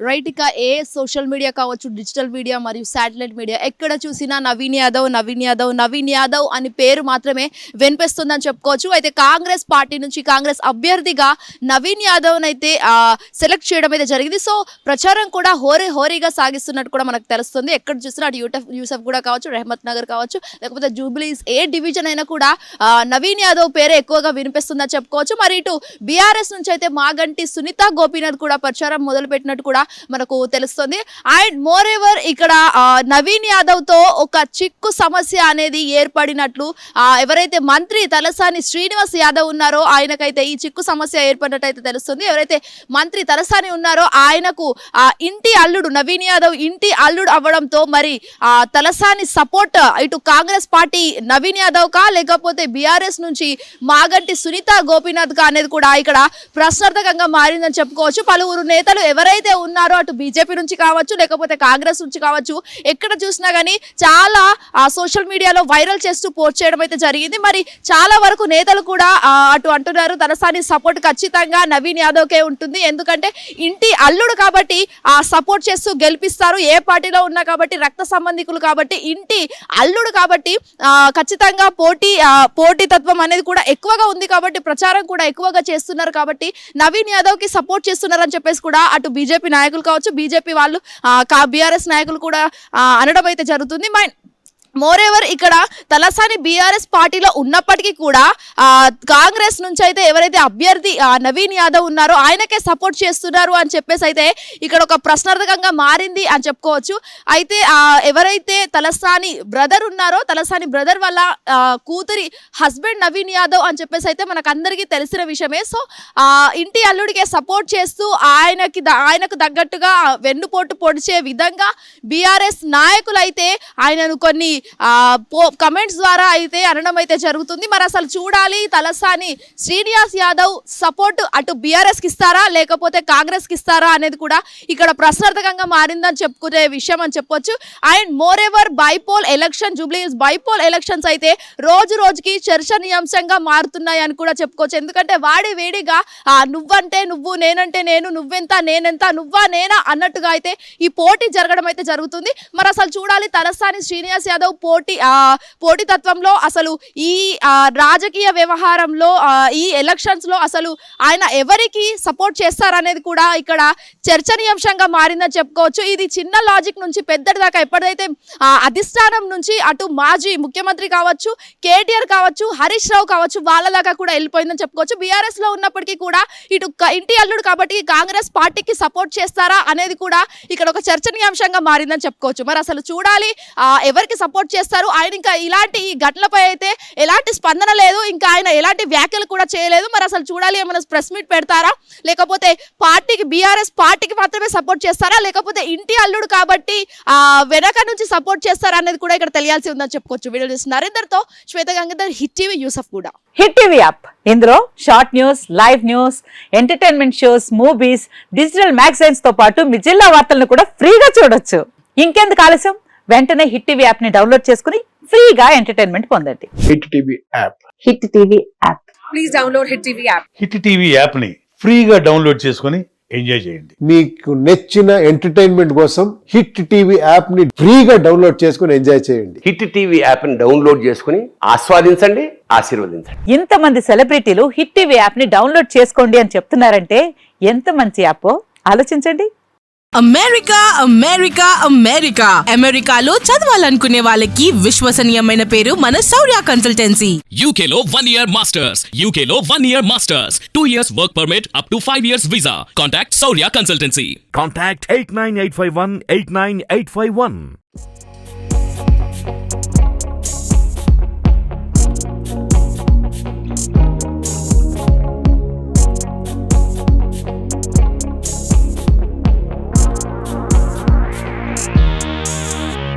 Right. ఇక ఏ social media కావచ్చు, digital media మరియు శాటిలైట్ మీడియా ఎక్కడ చూసినా నవీన్ యాదవ్ అని పేరు మాత్రమే వినిపిస్తుందని చెప్పుకోవచ్చు. అయితే కాంగ్రెస్ పార్టీ నుంచి కాంగ్రెస్ అభ్యర్థిగా నవీన్ యాదవ్ అయితే సెలెక్ట్ చేయడం అయితే జరిగింది. సో ప్రచారం కూడా హోరీగా సాగిస్తున్నట్టు కూడా మనకు తెలుస్తుంది. ఎక్కడ చూసినా అటు యూసఫ్ కూడా కావచ్చు, రెహమత్ నగర్ కావచ్చు, లేకపోతే జూబ్లీస్ ఏ డివిజన్ అయినా కూడా నవీన్ యాదవ్ పేరే ఎక్కువగా వినిపిస్తుందని చెప్పుకోవచ్చు. మరి ఇటు బీఆర్ఎస్ నుంచి అయితే మాగంటి సునీత గోపీనాథ్ కూడా ప్రచారం మొదలు పెట్టినట్టు కూడా మనకు తెలుస్తుంది. అండ్ మోర్ ఎవర్ ఇక్కడ నవీన్ యాదవ్ తో ఒక చిక్కు సమస్య అనేది ఏర్పడినట్లు ఎవరైతే మంత్రి తలసాని శ్రీనివాస్ యాదవ్ ఉన్నారో ఆయనకైతే ఈ చిక్కు సమస్య ఏర్పడినట్టు అయితే తెలుస్తుంది. ఎవరైతే మంత్రి తలసాని ఉన్నారో ఆయనకు ఇంటి అల్లుడు నవీన్ యాదవ్ ఇంటి అల్లుడు అవ్వడంతో మరి తలసాని సపోర్ట్ ఇటు కాంగ్రెస్ పార్టీ నవీన్ యాదవ్ కా లేకపోతే బీఆర్ఎస్ నుంచి మాగంటి సునీత గోపీనాథ్ కా అనేది కూడా ఇక్కడ ప్రశ్నార్థకంగా మారిందని చెప్పుకోవచ్చు. పలువురు నేతలు ఎవరైతే ఉన్నారో అటు బీజేపీ నుంచి కావచ్చు, లేకపోతే కాంగ్రెస్ నుంచి కావచ్చు, ఎక్కడ చూసినా కానీ చాలా సోషల్ మీడియాలో వైరల్ చేస్తూ పోస్ట్ చేయడం అయితే జరిగింది. మరి చాలా వరకు నేతలు కూడా అటు అంటున్నారు తలసాని సపోర్ట్ ఖచ్చితంగా నవీన్ యాదవ్కే ఉంటుంది, ఎందుకంటే ఇంటి అల్లుడు కాబట్టి సపోర్ట్ చేస్తూ గెలిపిస్తారు. ఏ పార్టీలో ఉన్నా కాబట్టి రక్త సంబంధికులు కాబట్టి ఇంటి అల్లుడు కాబట్టి ఖచ్చితంగా పోటీతత్వం అనేది కూడా ఎక్కువగా ఉంది కాబట్టి ప్రచారం కూడా ఎక్కువగా చేస్తున్నారు కాబట్టి నవీన్ యాదవ్ కి సపోర్ట్ చేస్తున్నారు అని చెప్పేసి కూడా అటు బీజేపీ నాయకులు కావచ్చు, బీజేపీ వాళ్ళు బీఆర్ఎస్ నాయకులు కూడా అనడం అయితే జరుగుతుంది. మోర్ ఎవర్ ఇక్కడ తలసాని బీఆర్ఎస్ పార్టీలో ఉన్నప్పటికీ కూడా కాంగ్రెస్ నుంచి అయితే ఎవరైతే అభ్యర్థి నవీన్ యాదవ్ ఉన్నారో ఆయనకే సపోర్ట్ చేస్తున్నారు అని చెప్పేసి అయితే ఇక్కడ ఒక ప్రశ్నార్థకంగా మారింది అని చెప్పుకోవచ్చు. అయితే ఎవరైతే తలసాని బ్రదర్ ఉన్నారో తలసాని బ్రదర్ వల్ల కూతురి హస్బెండ్ నవీన్ యాదవ్ అని చెప్పేసి అయితే మనకు అందరికీ తెలిసిన విషయమే. సో ఇంటి అల్లుడికే సపోర్ట్ చేస్తూ ఆయనకు తగ్గట్టుగా వెన్నుపోటు పొడిచే విధంగా బీఆర్ఎస్ నాయకులు అయితే ఆయనను కొన్ని కమెంట్స్ ద్వారా అయితే అనడం అయితే జరుగుతుంది. మరి అసలు చూడాలి తలసాని శ్రీనివాస్ యాదవ్ సపోర్ట్ అటు బీఆర్ఎస్ కి ఇస్తారా లేకపోతే కాంగ్రెస్ కి ఇస్తారా అనేది కూడా ఇక్కడ ప్రశ్నార్థకంగా మారిందని చెప్పుకునే విషయం అని చెప్పొచ్చు. And more ever bypoll election Jubilees bypoll elections అయితే రోజుకి చర్చనీయాంశంగా మారుతున్నాయి అని కూడా చెప్పుకోవచ్చు. ఎందుకంటే వేడిగా నువ్వంటే నువ్వు, నేనంటే నేను, నువ్వెంత నేనెంత, నువ్వా నేనా అన్నట్టుగా అయితే ఈ పోటీ జరగడం అయితే జరుగుతుంది. మరి అసలు చూడాలి తలసాని శ్రీనివాస్ యాదవ్ పోటీతత్వంలో అసలు ఈ రాజకీయ వ్యవహారంలో ఈ ఎలక్షన్స్ లో అసలు ఆయన ఎవరికి సపోర్ట్ చేస్తారనేది కూడా ఇక్కడ చర్చనీయాంశంగా మారిందని చెప్పుకోవచ్చు. ఇది చిన్న లాజిక్ నుంచి పెద్దటి దాకా ఎప్పటిదైతే అధిష్టానం నుంచి అటు మాజీ ముఖ్యమంత్రి కావచ్చు, కేటీఆర్ కావచ్చు, హరీష్ రావు కావచ్చు, వాళ్ళ దాకా కూడా వెళ్ళిపోయిందని చెప్పుకోవచ్చు. బీఆర్ఎస్ లో ఉన్నప్పటికీ కూడా ఇటు ఇంటి అల్లుడు కాబట్టి కాంగ్రెస్ పార్టీకి సపోర్ట్ చేస్తారా అనేది కూడా ఇక్కడ ఒక చర్చనీయాంశంగా మారిందని చెప్పుకోవచ్చు. మరి అసలు చూడాలి ఎవరికి సపోర్ట్ చేస్తారు. ఆయన ఇంకా ఇలాంటి ఘటనలపై అయితే ఎలాంటి స్పందన లేదు, ఇంకా ఆయన ఎలాంటి వ్యాఖ్యలు కూడా చేయలేదు. మరి అసలు చూడాలి ఏమైనా ప్రెస్ మీట్ పెడతారా లేకపోతే పార్టీకి బీఆర్ఎస్ పార్టీకి మాత్రమే సపోర్ట్ చేస్తారా లేకపోతే ఇంటి అల్లుడు కాబట్టి వెనక నుంచి సపోర్ట్ చేస్తారా అనేది కూడా ఇక్కడ తెలియాల్సి ఉందని చెప్పుకోవచ్చు. వీడియో చూస్తున్న నరేందర్తో శ్వేత గంగాధర్, హిట్ టీవీ, యూసఫ్ కూడా. హిట్ టీవీ యాప్ ఇందులో short news, live news, entertainment shows, movies, digital magazines తో పాటు మీ జిల్లా వార్తలను కూడా ఫ్రీగా చూడొచ్చు. ఇంకెందుకు ఆలస్యం, వెంటనే హిట్ టీవీ యాప్ ని డౌన్లోడ్ చేసుకుని ఫ్రీగా ఎంటర్టైన్మెంట్ పొందండి. Hit TV app. Hit TV app. Please download hit TV app. Hit TV app ని ఫ్రీగా డౌన్లోడ్ చేసుకుని ఎంజాయ్ చేయండి. మీకు నచ్చిన ఎంటర్టైన్మెంట్ కోసం హిట్ టీవీ యాప్ ని ఫ్రీగా డౌన్లోడ్ చేసుకుని ఎంజాయ్ చేయండి. హిట్ టీవీ యాప్ ని డౌన్లోడ్ చేసుకుని ఆస్వాదించండి, ఆశీర్వదించండి. ఇంతమంది సెలబ్రిటీలు హిట్ టీవీ యాప్ ని డౌన్లోడ్ చేసుకోండి అని చెప్తున్నారంటే ఎంత మంచి యాప్ ఆలోచించండి. అమెరికాలో చదవాలనుకునే వాళ్ళకి విశ్వసనీయమైన పేరు మన శౌర్య కన్సల్టెన్సీ. UK లో 1 year masters, UK లో 1 year masters, 2 years work permit up to 5 years visa. Contact Saurya Consultancy. Contact 89851 89851.